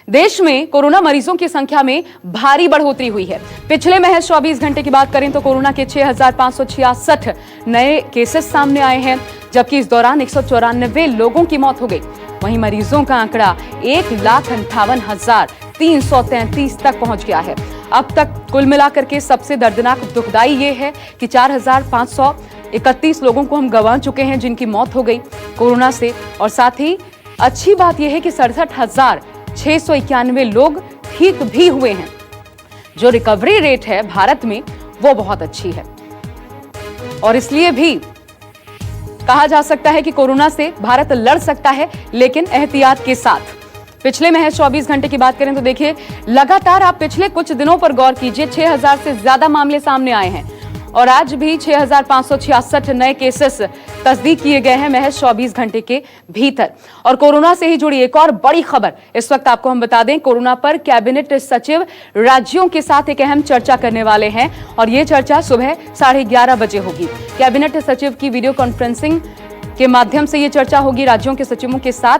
देश में कोरोना मरीजों की संख्या में भारी बढ़ोतरी हुई है। पिछले महज 24 घंटे की बात करें तो कोरोना के 6,566 नए केसेस सामने आए हैं, जबकि इस दौरान 194 लोगों की मौत हो गई। वहीं मरीजों का आंकड़ा 1,58,333 तक पहुंच गया है। अब तक कुल मिलाकर के सबसे दर्दनाक दुखदाई ये है कि 4,531 लोगों को हम गंवा चुके हैं जिनकी मौत हो गई कोरोना से। और साथ ही अच्छी बात यह है कि 67,691 लोग ठीक भी हुए हैं। जो रिकवरी रेट है भारत में वो बहुत अच्छी है और इसलिए भी कहा जा सकता है कि कोरोना से भारत लड़ सकता है, लेकिन एहतियात के साथ। पिछले महज 24 घंटे की बात करें तो देखिए, लगातार आप पिछले कुछ दिनों पर गौर कीजिए, 6,000 से ज्यादा मामले सामने आए हैं और आज भी 6,566 नए केसेस तस्दीक किए गए हैं महज 24 घंटे के भीतर। और कोरोना से ही जुड़ी एक और बड़ी खबर इस वक्त आपको हम बता दें, कोरोना पर कैबिनेट सचिव राज्यों के साथ एक अहम चर्चा करने वाले हैं और ये चर्चा सुबह 11:30 बजे होगी। कैबिनेट सचिव की वीडियो कॉन्फ्रेंसिंग के माध्यम से ये चर्चा होगी राज्यों के सचिवों के साथ।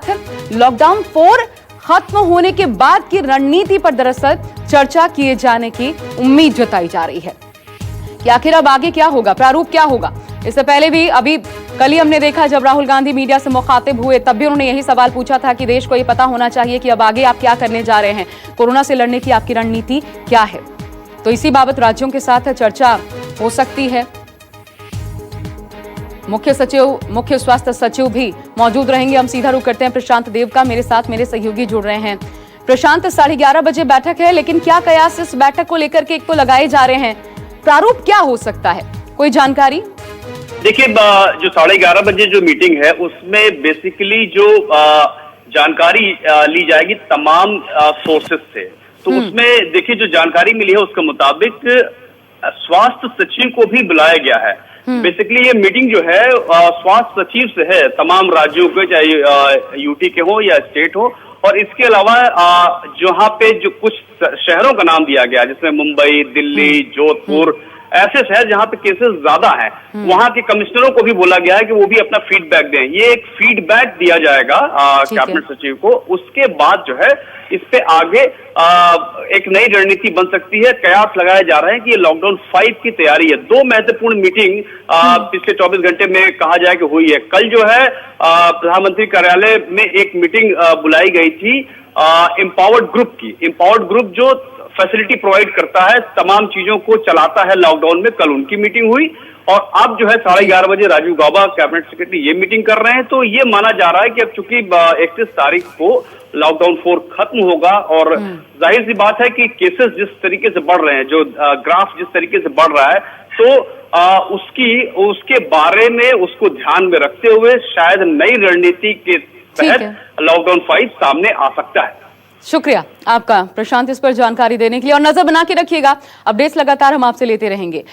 लॉकडाउन 4 खत्म होने के बाद की रणनीति पर दरअसल चर्चा किए जाने की उम्मीद जताई जा रही है कि आखिर अब आगे क्या होगा, प्रारूप क्या होगा। इससे पहले भी अभी कल ही हमने देखा, जब राहुल गांधी मीडिया से मुखातिब हुए तब भी उन्होंने यही सवाल पूछा था कि देश को ये पता होना चाहिए कि अब आगे आप क्या करने जा रहे हैं, कोरोना से लड़ने की आपकी रणनीति क्या है। तो इसी बाबत राज्यों के साथ चर्चा हो सकती है। मुख्य स्वास्थ्य सचिव भी मौजूद रहेंगे। हम सीधा रुख करते हैं प्रशांत देव का, मेरे साथ मेरे सहयोगी जुड़ रहे हैं। प्रशांत, 11:30 बजे बैठक है, लेकिन क्या कयास इस बैठक को लेकर के एक तो लगाए जा रहे हैं, प्रारूप क्या हो सकता है, कोई जानकारी? देखिए, जो 11:30 बजे जो मीटिंग है उसमें बेसिकली जो जानकारी ली जाएगी तमाम सोर्सेस से। तो उसमें देखिए, जो जानकारी मिली है उसके मुताबिक स्वास्थ्य सचिव को भी बुलाया गया है। बेसिकली ये मीटिंग जो है स्वास्थ्य सचिव से है, तमाम राज्यों के, चाहे यूटी के हो या स्टेट हो। और इसके अलावा जहाँ पे जो कुछ शहरों का नाम दिया गया, जिसमें मुंबई, दिल्ली, जोधपुर, ऐसे शहर जहाँ पे केसेस ज्यादा हैं, वहाँ के कमिश्नरों को भी बोला गया है कि वो भी अपना फीडबैक दें। ये एक फीडबैक दिया जाएगा कैबिनेट सचिव को। उसके बाद जो है इस पे आगे एक नई रणनीति बन सकती है। कयास लगाया जा रहा है कि ये लॉकडाउन 5 की तैयारी है। 2 महत्वपूर्ण मीटिंग पिछले 24 घंटे में कहा जाए कि हुई है। कल जो है प्रधानमंत्री कार्यालय में एक मीटिंग बुलाई गई थी एम्पावर्ड ग्रुप की। एम्पावर्ड ग्रुप जो फैसिलिटी प्रोवाइड करता है, तमाम चीजों को चलाता है लॉकडाउन में, कल उनकी मीटिंग हुई। और अब जो है 11:30 बजे राजीव गौबा कैबिनेट सेक्रेटरी ये मीटिंग कर रहे हैं। तो ये माना जा रहा है कि अब चूंकि 31 तारीख को लॉकडाउन 4 खत्म होगा और जाहिर सी बात है कि केसेस जिस तरीके से बढ़ रहे हैं, जो ग्राफ जिस तरीके से बढ़ रहा है, तो उसके बारे में उसको ध्यान में रखते हुए शायद नई रणनीति के तहत लॉकडाउन 5 सामने आ सकता है। शुक्रिया आपका प्रशांत इस पर जानकारी देने के लिए, और नजर बना के रखिएगा, अपडेट्स लगातार हम आपसे लेते रहेंगे।